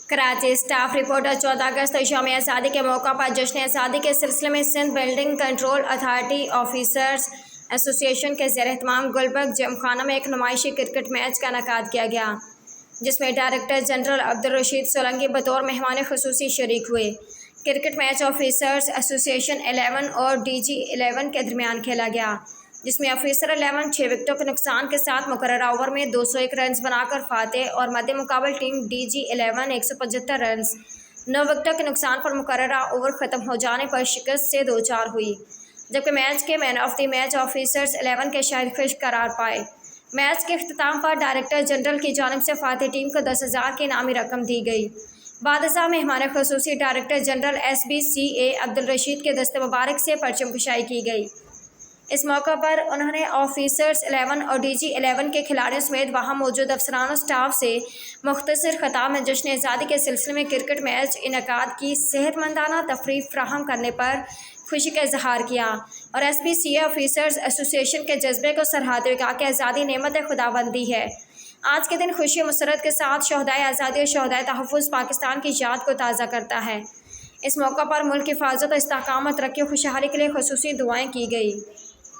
Karachi staff reporter 14 अगस्त यौम आज़ादी के मौका पर जश्न आज़ादी के सिलसिले में Sindh building control authority officers association के ज़ेर एहतमाम गुलबर्ग जिमखाना में एक नुमाइशी क्रिकेट मैच का इनेकाद किया गया, जिसमें डायरेक्टर जनरल अब्दुल रशीद सोलंकी बतौर मेहमान खुसूसी शरीक हुए। क्रिकेट मैच ऑफिसर्स एसोसिएशन 11 और DG 11 के दरमियान खेला गया, जिसमें ऑफिसर 11 6 विकेटों के नुकसान के साथ मुकर्ररा ओवर में 201 रन्स बनाकर फातेह और मद्दे मुकाबल टीम DG 11 175 रन्स 9 विकेटों के नुकसान पर मुकर्ररा ओवर ख़त्म हो जाने पर शिकस्त से दो चार हुई, जबकि मैच के man of the match officers 11 के शाहिद खुश करार पाए। मैच के अख्ताम पर डायरेक्टर जनरल की जानिब से फातेह टीम को 10,000 की इनामी रकम दी गई। बादशाह मेहमान खुसूसी director general SBCA Abdul Rashid के दस्ते मुबारक से परचम कुशाई की गई। इस मौका पर उन्होंने ऑफिसर्स 11 और DG 11 के खिलाड़ियों समेत वहाँ मौजूद अफसरान स्टाफ से मुख्तसर खिताब में जश्न आज़ादी के सिलसिले में क्रिकेट मैच इनेकाद की सेहतमंदाना तफरीह फराहम करने पर खुशी का इजहार किया और SBCA ऑफिसर्स एसोसिएशन के जज्बे को सराहते हुए कहा कि आज़ादी नेमत खुदाबंदी है। आज के दिन खुशी और मसरत के साथ शहदाए आज़ादी और शहदाए तहफ़्फ़ुज़ पाकिस्तान की याद को ताज़ा करता है। इस मौका पर मुल्क की हिफाजत और इस्तेहकाम और तरक्की और खुशहाली के लिए खुसूसी दुआएँ की गई।